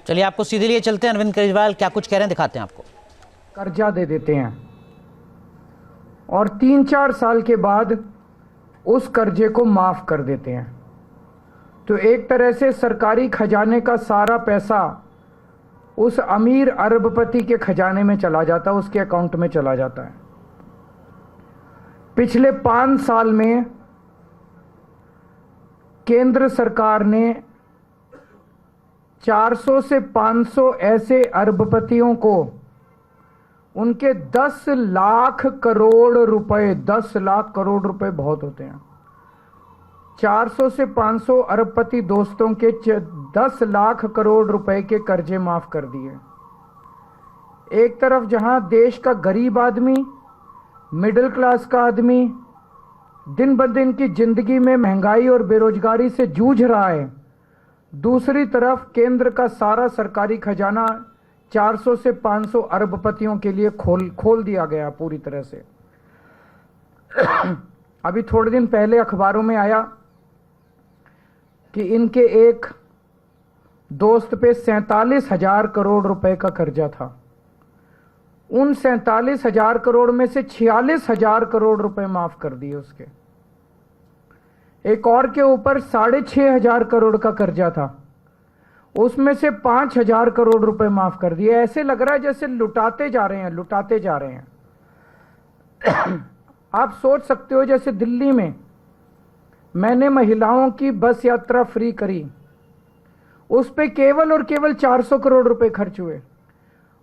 चलिए आपको सीधे लिए चलते हैं। अरविंद केजरीवाल क्या कुछ कह रहे हैं दिखाते हैं आपको। कर्जा दे देते हैं और 3-4 साल के बाद उस कर्जे को माफ कर देते हैं। तो एक तरह से सरकारी खजाने का सारा पैसा उस अमीर अरबपति के खजाने में चला जाता है, उसके अकाउंट में चला जाता है। पिछले 5 साल में केंद्र सरकार ने 400 से 500 ऐसे अरबपतियों को उनके 10 लाख करोड़ रुपए, 10 लाख करोड़ रुपए बहुत होते हैं, 400 से 500 अरबपति दोस्तों के 10 लाख करोड़ रुपए के कर्जे माफ कर दिए। एक तरफ जहां देश का गरीब आदमी, मिडिल क्लास का आदमी दिन ब दिन की जिंदगी में महंगाई और बेरोजगारी से जूझ रहा है, दूसरी तरफ केंद्र का सारा सरकारी खजाना 400 से 500 अरबपतियों के लिए खोल दिया गया पूरी तरह से। अभी थोड़े दिन पहले अखबारों में आया कि इनके एक दोस्त पे 47,000 करोड़ रुपए का कर्जा था। उन 47,000 करोड़ में से 46,000 करोड़ रुपए माफ कर दिए उसके। एक और के ऊपर 6,500 करोड़ का कर्जा था, उसमें से 5,000 करोड़ रुपए माफ कर दिए। ऐसे लग रहा है जैसे लुटाते जा रहे हैं। आप सोच सकते हो जैसे दिल्ली में मैंने महिलाओं की बस यात्रा फ्री करी, उस पे केवल और केवल 400 करोड़ रुपए खर्च हुए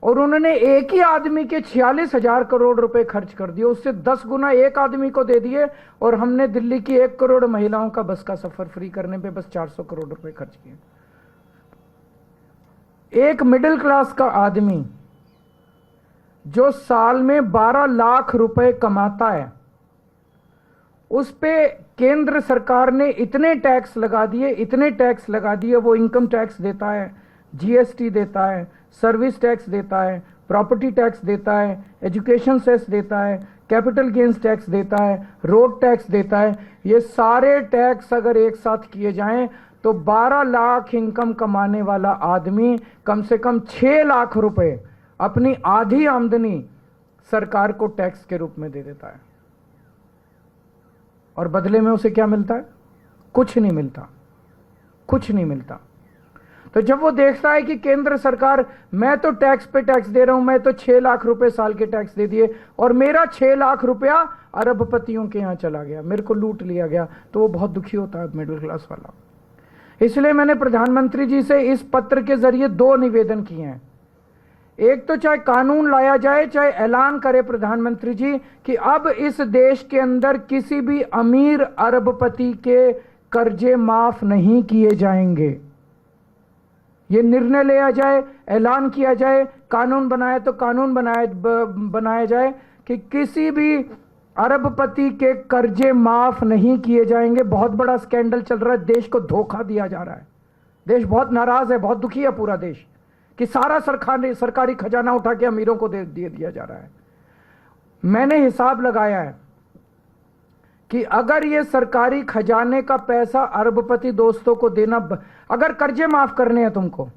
और उन्होंने एक ही आदमी के 46,000 करोड़ रुपए खर्च कर दिए। उससे 10 गुना एक आदमी को दे दिए और हमने दिल्ली की 1 करोड़ महिलाओं का बस का सफर फ्री करने पे बस 400 करोड़ रुपए खर्च किए। एक मिडिल क्लास का आदमी जो साल में 12 लाख रुपए कमाता है, उस पे केंद्र सरकार ने इतने टैक्स लगा दिए, वो इनकम टैक्स देता है, जीएसटी देता है, सर्विस टैक्स देता है, प्रॉपर्टी टैक्स देता है, एजुकेशन सेस देता है, कैपिटल गेन्स टैक्स देता है, रोड टैक्स देता है। ये सारे टैक्स अगर एक साथ किए जाएं तो 12 लाख इनकम कमाने वाला आदमी कम से कम 6 लाख रुपए अपनी आधी आमदनी सरकार को टैक्स के रूप में दे देता है और बदले में उसे क्या मिलता है? कुछ नहीं मिलता। तो जब वो देखता है कि केंद्र सरकार, मैं तो टैक्स पे टैक्स दे रहा हूं, मैं तो 6 लाख रुपए साल के टैक्स दे दिए और मेरा 6 लाख रुपया अरबपतियों के यहां चला गया, मेरे को लूट लिया गया, तो वो बहुत दुखी होता है मिडिल क्लास वाला। इसलिए मैंने प्रधानमंत्री जी से इस पत्र के जरिए 2 निवेदन किए हैं। एक तो चाहे कानून लाया जाए, चाहे ऐलान करे प्रधानमंत्री जी कि अब इस देश के अंदर किसी भी अमीर अरबपति के कर्जे माफ नहीं किए जाएंगे। ये निर्णय लिया जाए, ऐलान किया जाए, कानून बनाया जाए कि किसी भी अरबपति के कर्जे माफ नहीं किए जाएंगे। बहुत बड़ा स्कैंडल चल रहा है, देश को धोखा दिया जा रहा है, देश बहुत नाराज है, बहुत दुखी है पूरा देश कि सारा सरकारी खजाना उठा के अमीरों को दे दिया जा रहा है। मैंने हिसाब लगाया है कि अगर ये सरकारी खजाने का पैसा अरबपति दोस्तों को देना, अगर कर्जे माफ करने हैं तुमको,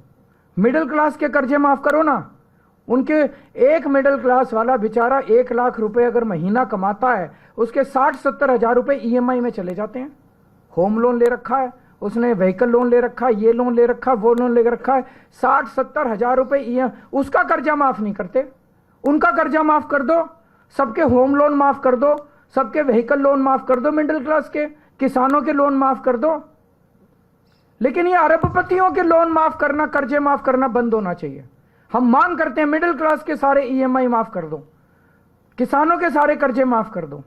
मिडिल क्लास के कर्जे माफ करो ना। उनके एक मिडिल क्लास वाला बेचारा 1 लाख रुपए अगर महीना कमाता है, उसके 60-70 हजार रुपए ईएमआई में चले जाते हैं। होम लोन ले रखा है उसने, व्हीकल लोन ले रखा है, ये लोन ले रखा है, वो लोन ले रखा है, 60-70 हजार रुपए उसका कर्जा माफ नहीं करते। उनका कर्जा माफ कर दो, सबके होम लोन माफ कर दो, सबके व्हीकल लोन माफ कर दो, मिडिल क्लास के किसानों के लोन माफ कर दो। लेकिन ये अरबपतियों के लोन माफ करना, कर्जे माफ करना बंद होना चाहिए। हम मांग करते हैं मिडिल क्लास के सारे ईएमआई माफ कर दो, किसानों के सारे कर्जे माफ कर दो।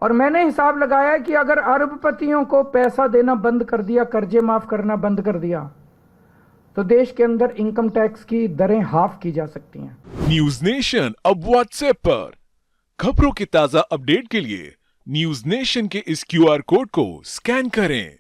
और मैंने हिसाब लगाया कि अगर अरबपतियों को पैसा देना बंद कर दिया, कर्जे माफ करना बंद कर दिया, तो देश के अंदर इनकम टैक्स की दरें हाफ की जा सकती हैं। न्यूज नेशन अब व्हाट्सएप पर खबरों के ताजा अपडेट के लिए न्यूज नेशन के इस क्यूआर कोड को स्कैन करें।